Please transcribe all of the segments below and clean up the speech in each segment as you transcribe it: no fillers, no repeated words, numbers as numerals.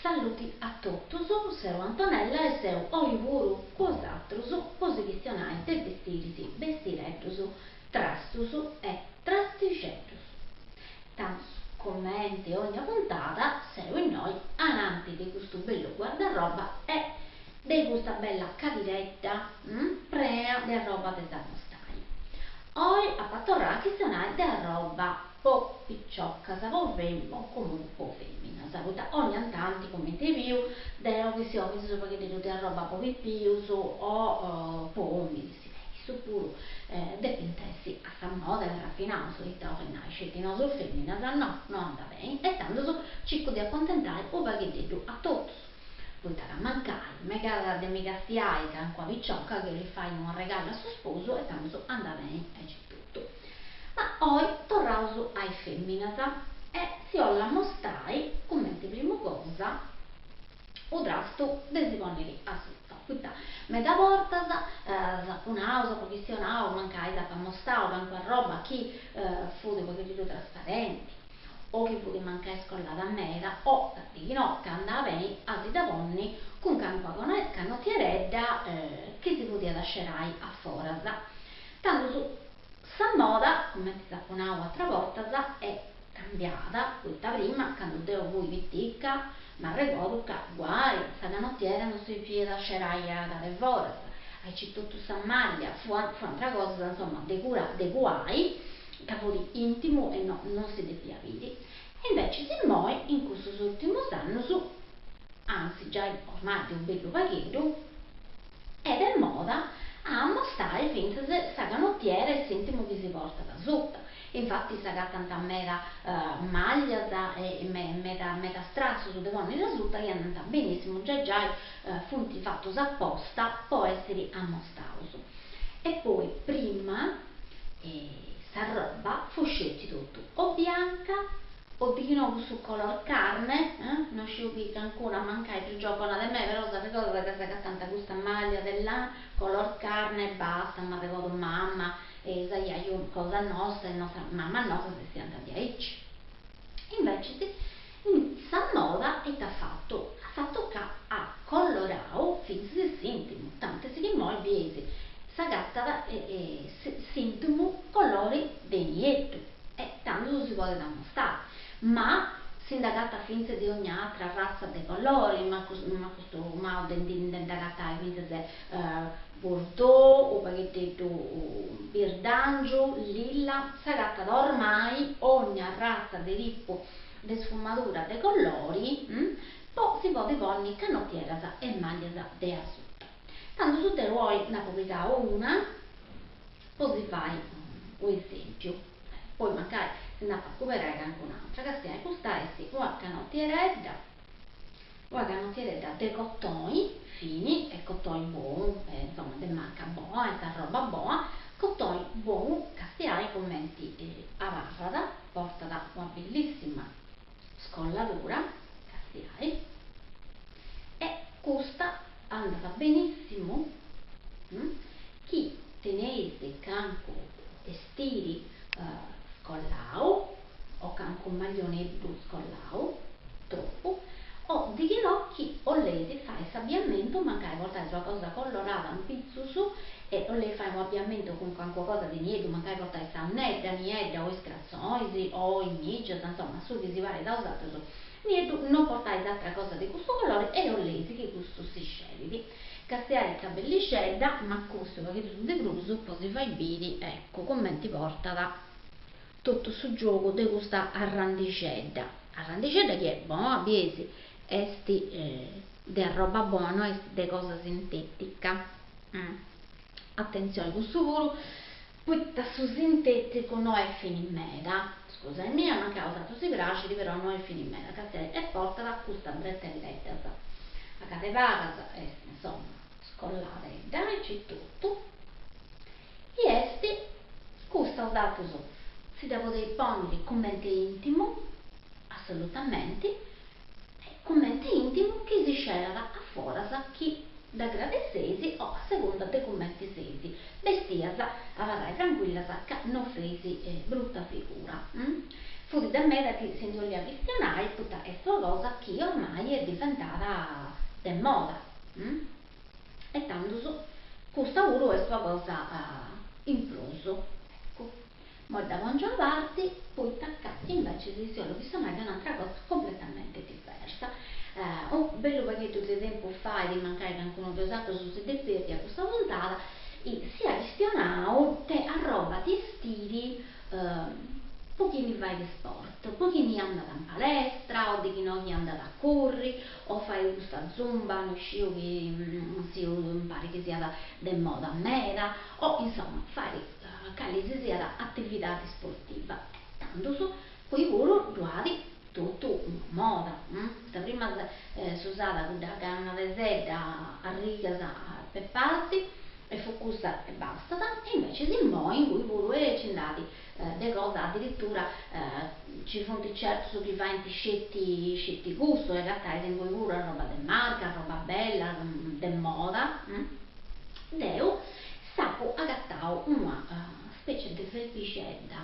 Saluti a tutti, seu Antonella e seu oi vuru cos'altro così questionai de vestirisi, vestireddos, trastus e trastigettos. Tanti commenti ogni puntata, seu in noi, ananti di questo bello guardaroba e di questa bella cadiretta, prea di roba de stai. Oi a pattorrà questionai de roba po' picciocca, o comunque po' femmina, saputa ogni tanti commenti più della visione perché di roba po' più o po' umili su pure depintessi a sta moda e raffinato e da nasce di nostro femmina no anda bene e tanto cerco di accontentare un baghetto a tutti. Poi da mancare, mega de mica stiai che qua picciocca che gli fai un regalo a suo sposo e tanto anda bene e c'è tutto. Ma oi torrauso ai femminata e si olla mostrai commenti prima cosa o drasto desideri a sutta. Quindi meta volta sapunausa, professionale, mancai da mostare anche roba chi fu di pochettino trasparenti o che fu di mancare scollata a meta o di no che andava bene altri da ponni con canottieredda che si poteva lasciare a forasa. Tanto su sta moda, come ti sapunavo altra volta, è cambiata, questa prima, quando devo voi vitticca, ma ricordo che guai, sta canottiera non si poteva lasciare dalle forasa, hai tutto sta maglia, fu un'altra cosa, insomma, de guai, che fu di intimo e no, non si deve avere. E invece si muove in questo ultimo anno anzi già ormai di un bello pacchetto, ed è moda a mostrare finché sta canottiera e sentimo che si porta da sotto. Infatti sta tanta meta maglia e meta strasso su devonni da sotto che andata benissimo, già funti fatto apposta può essere ammostrato. E poi prima sta roba fu scelti tutto o bianca o di nuovo su color carne, non ci ubica ancora mancare più gioco da me, però se ricordo che sta tanta questa maglia della color carne e basta, ma ricordo mamma e sai io cosa nostra e nostra mamma nostra si è andati a ecci. Invece sta moda e ha fatto che ha colorato finzi di sintimo, tante si che moi viesi sa gatta sintimo colori di niente e tanto si vuole dimostrare. Ma sindacata finze di ogni altra razza di colori, ma questo modo di indagata finze di bordeaux, o pacchetto birdangio, lilla, sagata ormai ogni razza di tipo di sfumatura di colori, poi si può divonni canottiera e maglia di assunta. Tanto su te vuoi una pubblicare una, così fai un esempio. Poi magari si andava a recuperare anche un'altra che stiamo costarsi una canottieredda dei cottoni fini e cottoni buoni, insomma di marca buona, sta roba buona, cottoni buoni che stiamo commenti a varrada, porta da una bellissima scollatura che stiamo e questa andava benissimo chi tenesse canco vestiti scollau o canco maglionetto scollau troppo o di ginocchi o lei fa il abbigliamento magari portare una cosa colorata un pizzo su e o lei fa un abbigliamento con qualcosa di niente magari portare saunetta, niedda o scrazzoni o imici insomma su che si pare da usare su niente non portare altra cosa di questo colore e o lei che questo si sceglie castiare i capelli scelda ma questo perché sono di gruso poi si fa i biri ecco commenti porta da tutto su gioco di questa arrandicedda che è buona biesi esti di roba buona e di cosa sintetica attenzione questo volo poi su sintetico non è finimera scusa è mia ma causa tu si gracidi però non è finimera e porta da questa bretta e letta a cade vaga insomma scollare dai tutto e esti questo dato si deve dei ponni commenti intimo assolutamente commenti intimo che si sceglie a fuori sa chi da grade sesi o a seconda dei commenti sesi vestia a varrai tranquilla sa che non fesi brutta figura fu da me da chi si indolia cristianai, tutta è sua cosa che ormai è diventata de moda. E tanto questa uro è sua cosa imploso. Ecco. Ma da buona parte, poi attaccati invece di solo cristianai è un'altra cosa completamente diversa. Un bello pacchetto di tempo fa di mancare che ancora ho usato su sede perdi a questa puntata si è cristianato te a roba di stili pochini vai di sport, pochini andata in palestra o di chi non è andata a correre o fai questa zumba, no scio che si pare che sia da moda a meta o insomma fare che sia da attività sportiva. Tanto su poi volo duati tutto moda. Da prima si usava da canna di sedda a riga per parti e fu questa e basta, e invece si mo in cui pure ci andati de cose addirittura ci sono certo su chi va in scetti gusto e gattare in cui pure roba del marca, roba bella, del moda. Deu sapo agattau una specie di felpicetta,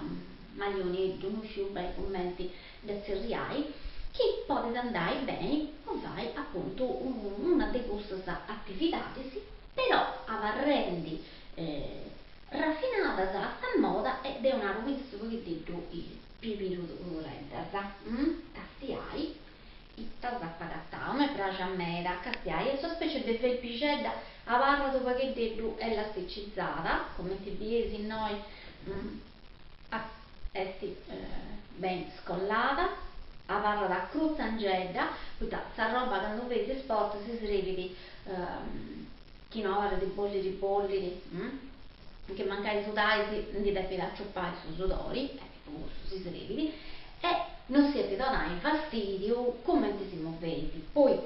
maglionetto, non sciù bei commenti del serriai che potete andare bene o fai appunto una di queste attività, però avarrendi raffinata da sta moda ed è una rovista che detto il più rendere castiai itta zappagattà mi piace a me da castiai è una specie di felpicella a barra dopo che detto è elasticizzata come ti biesi noi ben scollata a barra da cruzangedda sta roba quando vedi sport si srividi chi non ha di bolli che magari sudai si deve acciuppare su sudori si srividi e non siete donati fastidio come ti si muovete poi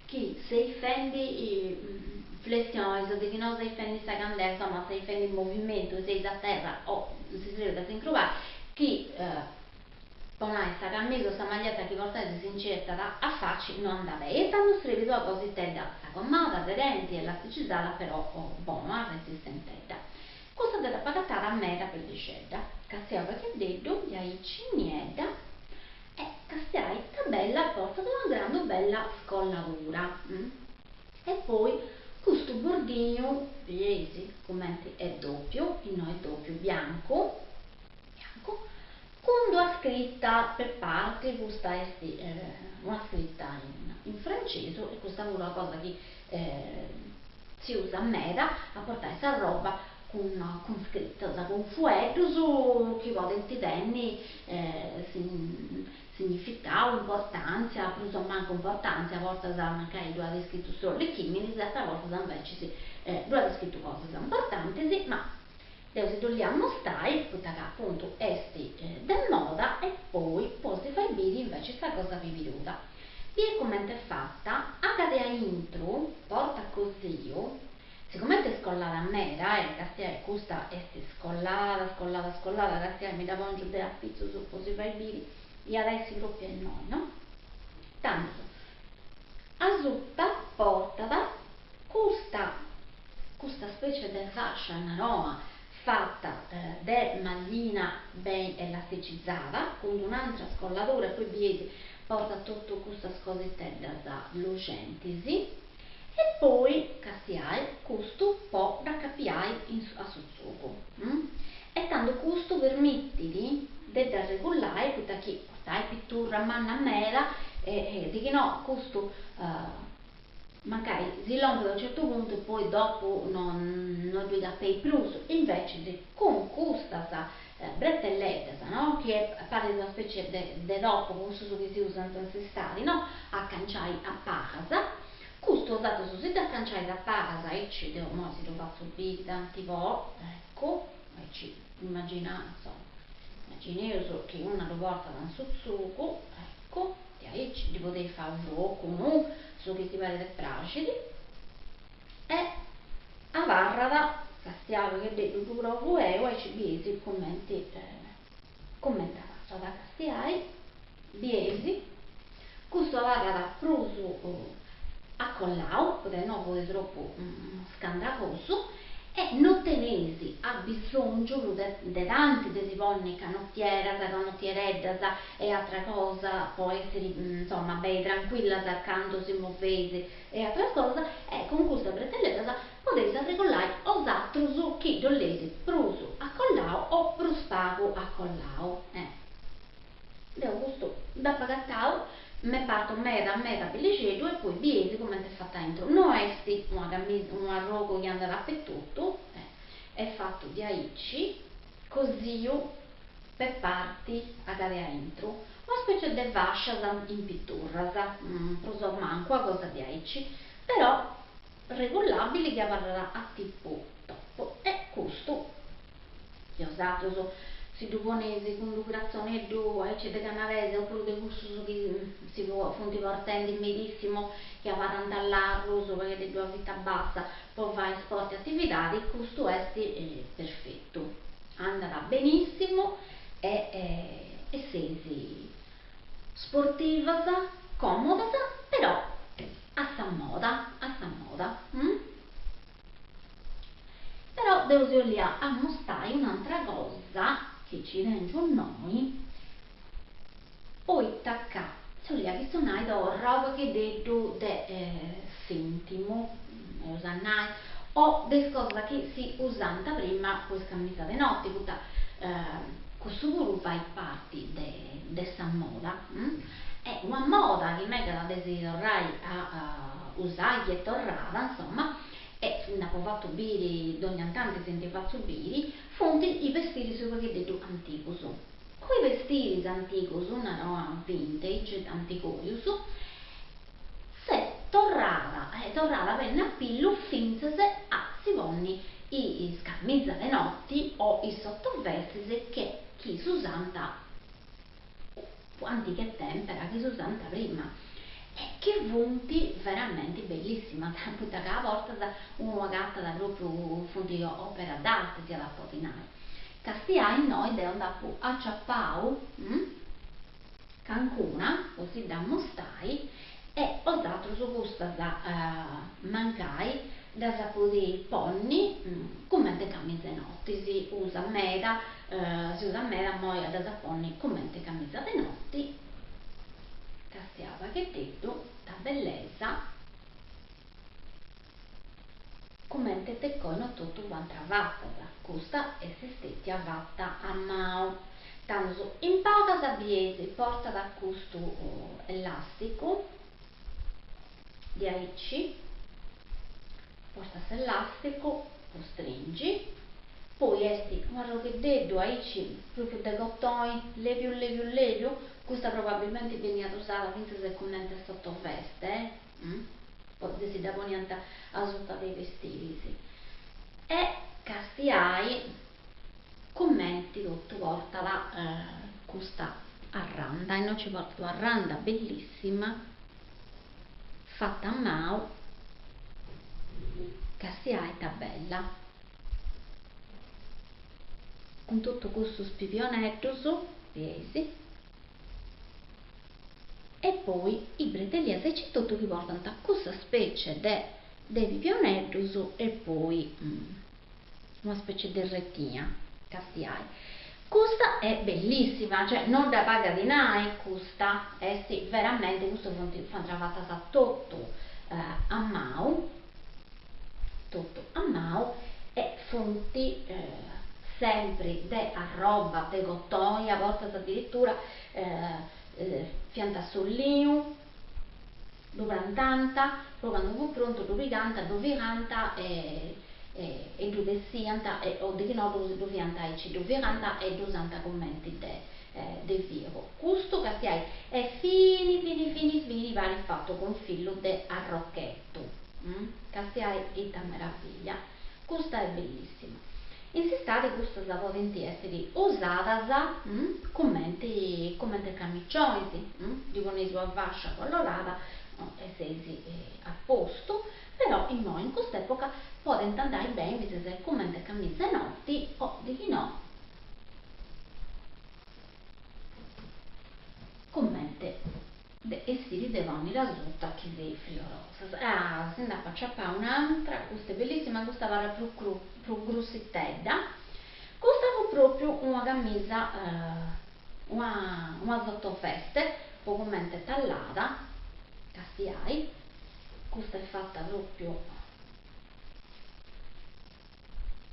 chi se fendi flessioni di chi non si fendi sta candela ma se fendi il movimento sei a terra o si srivide da sincrovare chi ponai sta camicia sta maglietta che portate si incerta a facci non andava e tanto scrivito a così tenda sta gommata aderenti elasticizzata però buona resistentetta questa della pagattata a meta per discetta castiamo perché detto gli aici nieda e castiai tabella porta di una grande bella scollatura e poi questo bordino vedete commenti è doppio il no è doppio bianco con una scritta per parte questa è una scritta in francese e questa è una cosa che si usa a meta a portare questa roba con scritta con fuetto su che va denti denni significato, importanza, però manco importanza, a volte magari dove avete scritto solo le chimie, a volte invece dove avete scritto cose importanti, ma devo si togliamo stai, perché appunto esti del moda e poi si fa bene invece sta cosa pipiruta. Vie come è fatta, agade a intro, porta così io, siccome è scollata a mera, castia questa è scollata, castia mi dava un giù della pizza su così fa bene, e adesso proprio è noi, no? Tanto, a zuppa porta questa specie di fascia aroma fatta de mallina ben elasticizzata con un'altra scollatura e poi biesi porta tutto questa scosetta da lucentisi e poi castiai questo po' da capiai a suzzuco e tanto questo permettili da regolare tutta chi portai pittura a manna a mela e di che no questo magari si longa da un certo punto e poi dopo non vi dà per plus invece se con questa brettelletta no? Che pare di una specie di dopo questo che si usa in questi no? A canciai a casa questo usato su sito a canciai a casa e ci devo mo si lo faccio subire tanti po' ecco e ci immagina insomma immaginoso che una lo porta da un suzzuco ecco e aí ci potevi fare un gioco no? Su che ti pare del pracidi e a Varrada castiavo che detto tu proprio e ci biesi commentava da castiai biesi questo Varrada pruso a collau perché no poi troppo scandacoso e non tenesi ha bisogno di tanti desi ponni canottiera, canottieredda e altra cosa, può essere insomma bei tranquilla accanto si muovese e altra cosa, e con questa bretelletta potete regolare o altro su chi dollesi prusu a collao o pruspago a collao. Devo gusto da pagattao, me parto meta pellicedo e poi biesi come è fatta dentro. Non esti un arrogo che anda dappertutto, è fatto di aici, così io per parti a cade dentro. Una specie di vascia in pittura, proso manco a cosa di aici, però regolabile che avrà a tipo toppo e questo io ho usato si duponesi con durazione due, c'è de canavese oppure de gusto che si può fonti portenti medissimo che avrà all'arroso perché de due vita bassa può fare sport e attività, questo è perfetto, andrà benissimo e sesi sportiva, comoda, però a sa moda. Però devo dire a mostrare un'altra cosa che ci dentro noi, poi tacca, che sono roba che detto de sentimo, usannai, o de cose che si usanta prima con camisa de notte, questo pure fa parte de sa moda. È una moda che me che la desiderai a usare e tornata, insomma, e dopo fatto bere, ogni tanto senti fatto bere, fonti i vestiti su che detto antico su. Quei vestiti antichi su, una roba vintage, anticoius, se torrava venne a pillo finse a si vonni i scamisa le notti o i sottovestiti che chi si usanta antica tempera, chi si usanta prima. E che vunti veramente bellissima, tutta che a volta da una gatta da proprio fundi opera d'arte sia da potinare. Castiai noi da andato a Ciappau, Cancuna, così da mostai, e ho dato su questa da mancai da sapere ponni come le camicie notti si usa meda moia da ponni come le camicie de notti castiava che detto da bellezza come te coino tutto quanto avatta questa e se stetti avatta a mano tanto in poca sabiesi porta da questo elastico di aici porta elastico lo stringi poi esti guarda che dedo aici proprio da cottoni levio questa probabilmente veniva usata finché se commenta sottoveste poi si da niente a sotto dei vestiti sì. E castiai commenti tutto porta la questa arranda e noi ci porto arranda bellissima fatta a mano castiai tabella con tutto questo spipionetto su vesi e poi i bretellesi c'è tutto che portano a questa specie di pipionetto su e poi una specie di rettina castiai questa è bellissima cioè non da paga di nai questa sì veramente questo fa fatta tutto a mano e fonti sempre de a roba de gottoia a volte addirittura fianta sollinu duvrantanta provando fu pronto dove canta e dove sianta o di che no dove canta e ci dove canta e dosanta commenti de vivo questo che hai è fini vari fatto con filo de arrocchetto che hai ita meraviglia questa è bellissima in estate questa la potete essere usata commenti camicioisi di con i sua fascia colorata e sesi a posto però in noi in quest'epoca potete andare bene se commenti camicie notti o di chi no commenti e si ridevano la sutta che dei fiorosa si andava a acciappare un'altra, questa è bellissima, questa va più grussitedda, questa fu proprio una camisa, una sottoveste, pocomente tallata, castiai, questa è fatta proprio,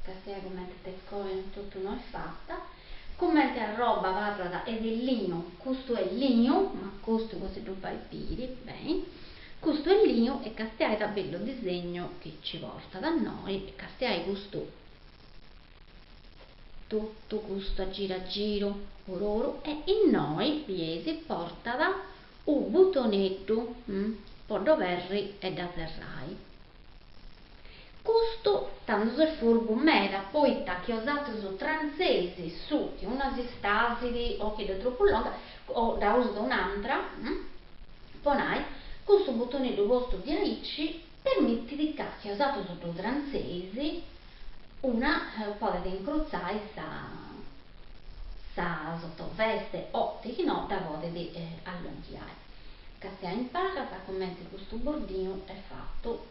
castiai come te tutto non è fatta, commenti a roba varrata ed è ligno, questo è ligno, ma questo così più palpiri, bene. Questo è ligno e castiai da bello disegno che ci porta da noi, e castiai questo tutto questo a giro ororo e in noi piesi porta da un buttonetto podo verri e da serrai. Questo tanto se furbo mera, poi che usate su transesi su che una si stasidi o che è troppo lunga o da uso da un'altra, ponai questo buttonetto vostro di aici permette di che usato sotto transesi una potete incrociare sa sottoveste o di no da potete allungare. Che sia in paga, come questo bordino è fatto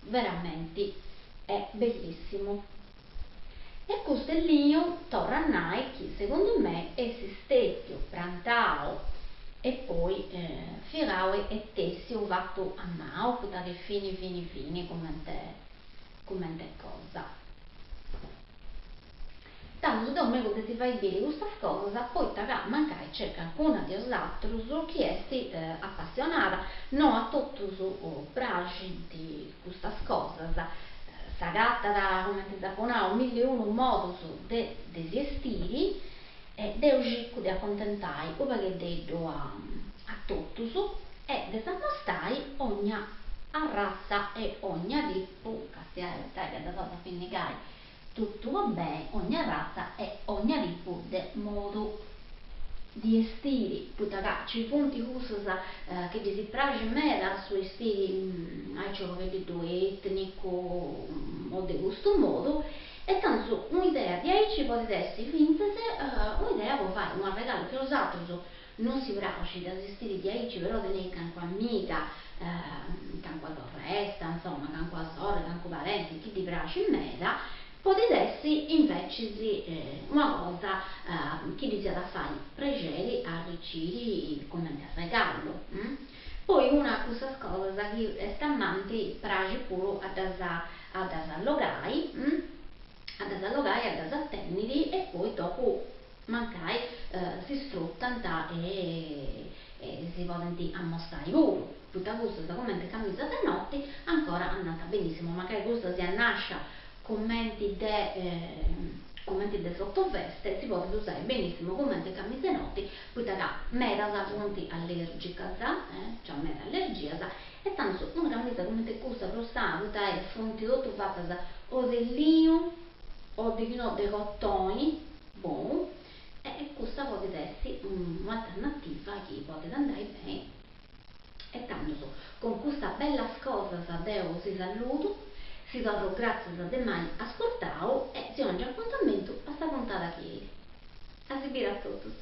veramente è bellissimo. E questo è l'io torna Nike, secondo me è sistetto prantao e poi firao e tessio fatto a mano, che fini come te cosa. Tanto da me che si fa bene questa cosa, poi magari cerca una di altri che è appassionata, non a tutto su bracci di questa cosa, sa gatta da come ti da un milione un modo su de esistiri e devo cercare di accontentare o perché devo a tutto su e desammastai ogni razza e ogni tipo, che sia da cosa finire tutto va bene, ogni razza e ogni tipo di modo di stili, ci punti usa che si piace me da sui stili, ciò che detto etnico o di questo modo, e tanto un'idea di aici potete essere finta se un'idea può fare un regalo che usato non si piace da stili di aici, però tenere canqua amica, canqua torresta, insomma, canqua sorella, canqua parenti, chi ti piace in meda, potete essere invece una cosa che vi sia da fare pregeli a riciri come regalo. Poi una questa cosa che è stamanti piace pure ad asallogare, ad asattennili e poi dopo magari si sfruttano e si possono ammostrare loro. Tutta questa come camisa da notte ancora andata benissimo, magari questa si annascia commenti de sottoveste si possono usare benissimo commenti camicie notti poi da mera da punti allergica cioè mera allergia e tanto una camicia come te costa rosata e fonti tutto fatta da o del lino o di no dei cottoni buon e questa potete essere un'alternativa che potete andare bene e tanto con questa bella cosa devo si saluto si dovrò grazie per mai ascoltato e si oggi appuntamento a sta puntata che a seguire a tutti.